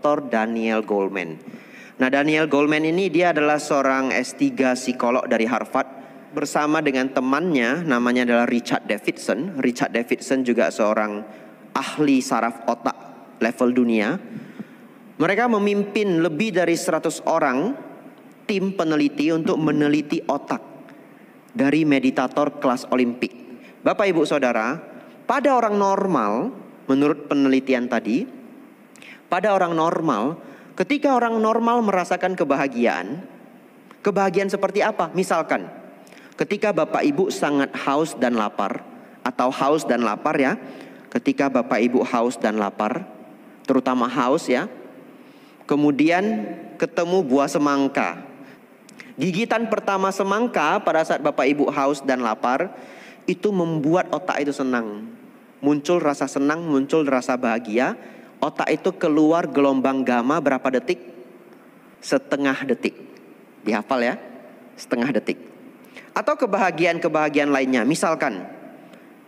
Dr. Daniel Goleman. Nah, Daniel Goleman ini dia adalah seorang S3 psikolog dari Harvard bersama dengan temannya namanya adalah Richard Davidson. Richard Davidson juga seorang ahli saraf otak level dunia. Mereka memimpin lebih dari 100 orang tim peneliti untuk meneliti otak dari meditator kelas olimpik. Bapak Ibu Saudara, pada orang normal, menurut penelitian tadi, pada orang normal, ketika orang normal merasakan kebahagiaan, kebahagiaan seperti apa? Misalkan, ketika Bapak Ibu sangat haus dan lapar, atau haus dan lapar ya, ketika Bapak Ibu haus dan lapar, terutama haus ya, kemudian ketemu buah semangka. Gigitan pertama semangka pada saat Bapak Ibu haus dan lapar, itu membuat otak itu senang. Muncul rasa senang, muncul rasa bahagia. Otak itu keluar gelombang gamma berapa detik? Setengah detik. Dihafal ya, setengah detik. Atau kebahagiaan-kebahagiaan lainnya. Misalkan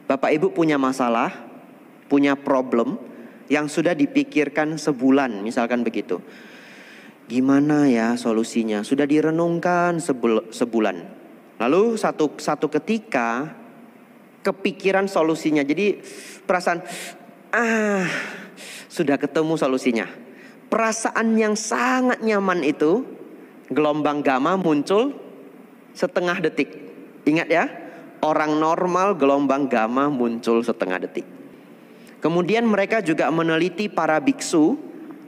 Bapak Ibu punya masalah, punya problem yang sudah dipikirkan sebulan, misalkan begitu. Gimana ya solusinya? Sudah direnungkan sebulan. Lalu satu ketika kepikiran solusinya. Jadi perasaan sudah ketemu solusinya. Perasaan yang sangat nyaman itu, gelombang gamma muncul setengah detik. Ingat ya, orang normal gelombang gamma muncul setengah detik. Kemudian mereka juga meneliti para biksu,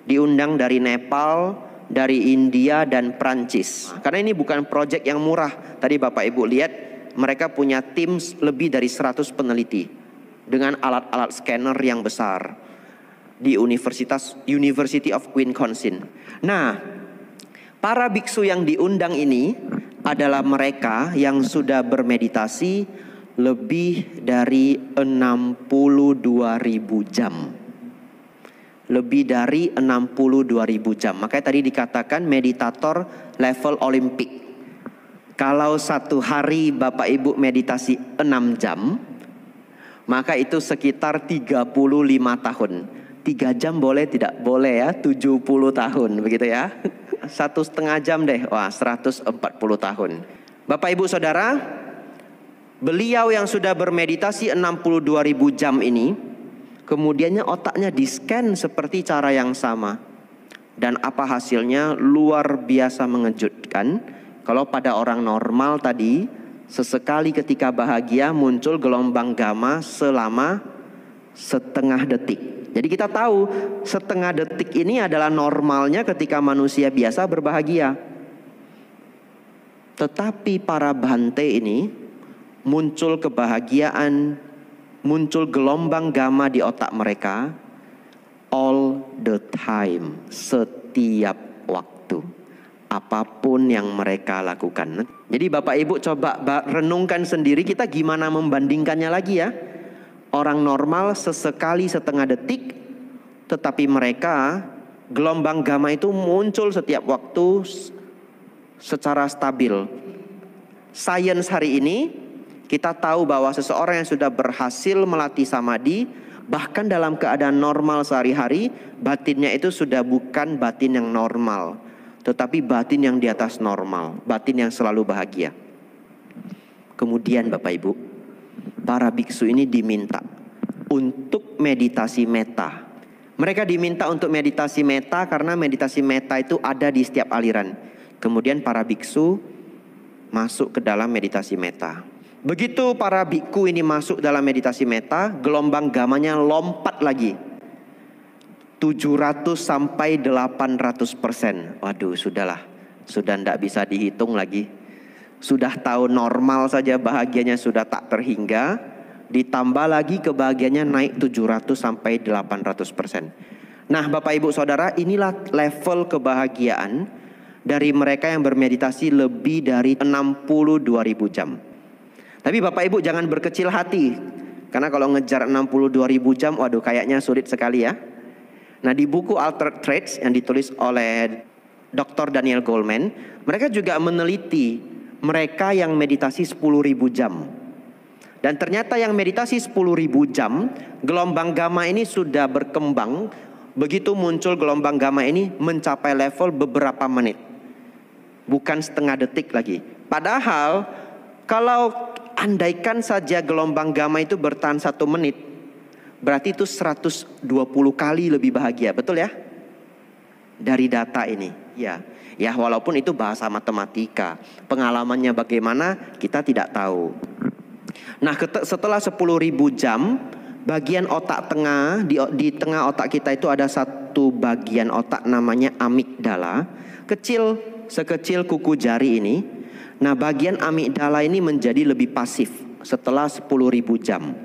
diundang dari Nepal, dari India dan Prancis. Karena ini bukan proyek yang murah. Tadi Bapak Ibu lihat, mereka punya tim lebih dari 100 peneliti dengan alat-alat scanner yang besar di University of Wisconsin. Nah, para biksu yang diundang ini adalah mereka yang sudah bermeditasi lebih dari 62.000 jam. Lebih dari 62.000 jam. Makanya tadi dikatakan meditator level olimpik. Kalau satu hari Bapak Ibu meditasi 6 jam, maka itu sekitar 35 tahun. 3 jam boleh tidak? Boleh ya, 70 tahun begitu ya. 1,5 jam deh, wah 140 tahun. Bapak Ibu Saudara, beliau yang sudah bermeditasi 62.000 jam ini, kemudiannya otaknya di-scan seperti cara yang sama. Dan apa hasilnya? Luar biasa mengejutkan. Kalau pada orang normal tadi, sesekali ketika bahagia muncul gelombang gamma selama setengah detik. Jadi kita tahu setengah detik ini adalah normalnya ketika manusia biasa berbahagia. Tetapi para Bhante ini muncul kebahagiaan, muncul gelombang gamma di otak mereka all the time, setiap waktu, apapun yang mereka lakukan. Jadi Bapak Ibu coba renungkan sendiri, kita gimana membandingkannya lagi ya. Orang normal sesekali setengah detik, tetapi mereka gelombang gamma itu muncul setiap waktu secara stabil. Sains hari ini kita tahu bahwa seseorang yang sudah berhasil melatih samadhi, bahkan dalam keadaan normal sehari-hari, batinnya itu sudah bukan batin yang normal, tetapi batin yang di atas normal, batin yang selalu bahagia. Kemudian Bapak Ibu, para biksu ini diminta untuk meditasi metta. Mereka diminta untuk meditasi metta karena meditasi metta itu ada di setiap aliran. Kemudian para biksu masuk ke dalam meditasi metta. Begitu para biku ini masuk dalam meditasi metta, gelombang gamanya lompat lagi 700 sampai 800%. Waduh, sudahlah, sudah tidak bisa dihitung lagi. Sudah tahu normal saja bahagianya sudah tak terhingga, ditambah lagi kebahagiaannya naik 700 sampai 800%. Nah Bapak Ibu Saudara, inilah level kebahagiaan dari mereka yang bermeditasi lebih dari 62.000 jam. Tapi Bapak Ibu jangan berkecil hati, karena kalau ngejar 62.000 jam, waduh kayaknya sulit sekali ya. Nah di buku Altered Traits yang ditulis oleh Dr. Daniel Goleman, mereka juga meneliti mereka yang meditasi 10.000 jam. Dan ternyata yang meditasi 10.000 jam, gelombang gamma ini sudah berkembang Begitu muncul gelombang gamma ini mencapai level beberapa menit, bukan setengah detik lagi. Padahal kalau andaikan saja gelombang gamma itu bertahan 1 menit, berarti itu 120 kali lebih bahagia, betul ya? Dari data ini, ya walaupun itu bahasa matematika, pengalamannya bagaimana kita tidak tahu. Nah, setelah 10.000 jam, bagian otak tengah, di tengah otak kita itu ada satu bagian otak namanya amigdala, kecil sekecil kuku jari ini. Nah, bagian amigdala ini menjadi lebih pasif setelah 10.000 jam.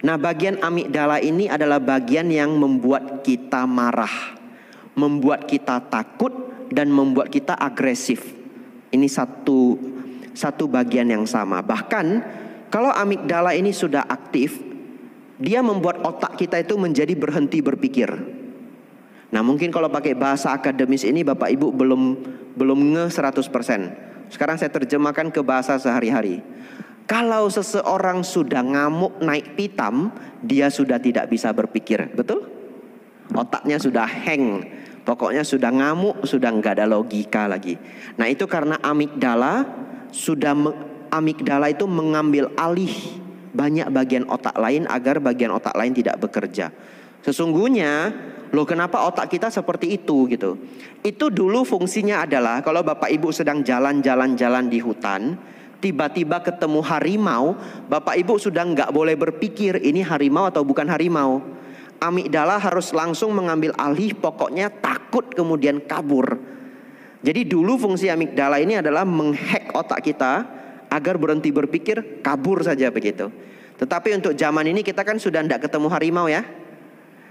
Nah, bagian amigdala ini adalah bagian yang membuat kita marah, membuat kita takut, dan membuat kita agresif. Ini satu bagian yang sama. Bahkan kalau amigdala ini sudah aktif, dia membuat otak kita itu menjadi berhenti berpikir. Nah, mungkin kalau pakai bahasa akademis ini Bapak Ibu belum nge 100%. Sekarang saya terjemahkan ke bahasa sehari-hari. Kalau seseorang sudah ngamuk naik pitam, dia sudah tidak bisa berpikir, betul? Otaknya sudah hang, pokoknya sudah ngamuk, sudah nggak ada logika lagi. Nah, itu karena amigdala itu mengambil alih banyak bagian otak lain agar bagian otak lain tidak bekerja. Sesungguhnya, kenapa otak kita seperti itu gitu? Itu dulu fungsinya adalah kalau Bapak Ibu sedang jalan-jalan di hutan, tiba-tiba ketemu harimau, Bapak Ibu sudah nggak boleh berpikir ini harimau atau bukan harimau. Amigdala harus langsung mengambil alih, pokoknya takut kemudian kabur. Jadi dulu fungsi amigdala ini adalah menghack otak kita agar berhenti berpikir, kabur saja begitu. Tetapi untuk zaman ini kita kan sudah tidak ketemu harimau ya.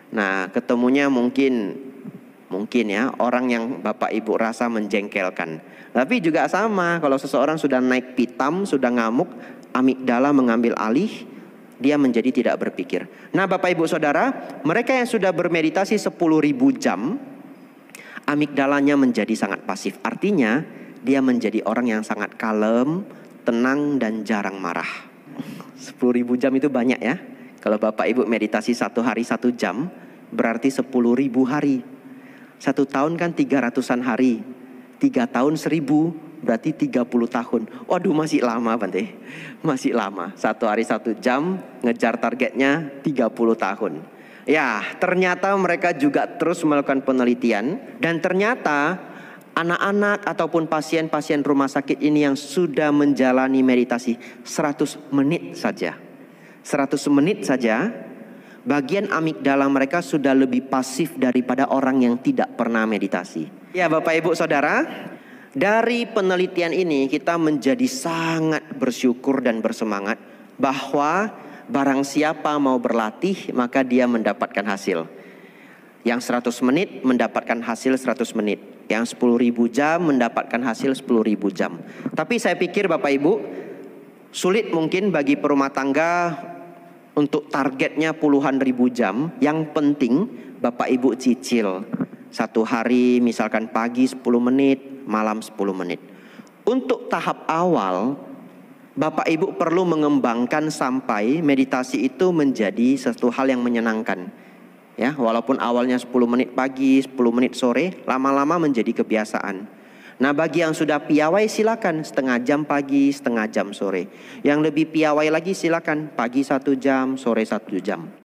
Nah, ketemunya mungkin ya orang yang Bapak Ibu rasa menjengkelkan. Tapi juga sama, kalau seseorang sudah naik pitam, sudah ngamuk, amigdala mengambil alih, dia menjadi tidak berpikir. Nah, Bapak Ibu Saudara, mereka yang sudah bermeditasi 10.000 jam, amigdalanya menjadi sangat pasif. Artinya dia menjadi orang yang sangat kalem, tenang, dan jarang marah. 10.000 jam itu banyak ya. Kalau Bapak Ibu meditasi 1 hari 1 jam, berarti 10.000 hari. 1 tahun kan 300-an hari. 3 tahun 1.000, berarti 30 tahun. Waduh, masih lama Bante. Masih lama. 1 hari 1 jam, ngejar targetnya 30 tahun. Ya, ternyata mereka juga terus melakukan penelitian. Dan ternyata anak-anak ataupun pasien-pasien rumah sakit ini yang sudah menjalani meditasi 100 menit saja, bagian amigdala mereka sudah lebih pasif daripada orang yang tidak pernah meditasi. Ya Bapak Ibu Saudara, dari penelitian ini kita menjadi sangat bersyukur dan bersemangat bahwa barang siapa mau berlatih maka dia mendapatkan hasil. Yang 100 menit mendapatkan hasil 100 menit. Yang 10.000 jam mendapatkan hasil 10.000 jam. Tapi saya pikir Bapak Ibu, sulit mungkin bagi perumah tangga untuk targetnya puluhan ribu jam. Yang penting Bapak Ibu cicil. 1 hari misalkan pagi 10 menit, malam 10 menit. Untuk tahap awal, Bapak Ibu perlu mengembangkan sampai meditasi itu menjadi satu hal yang menyenangkan. Ya, walaupun awalnya 10 menit pagi, 10 menit sore, lama-lama menjadi kebiasaan. Nah, bagi yang sudah piawai silakan setengah jam pagi, setengah jam sore. Yang lebih piawai lagi silakan pagi 1 jam, sore 1 jam.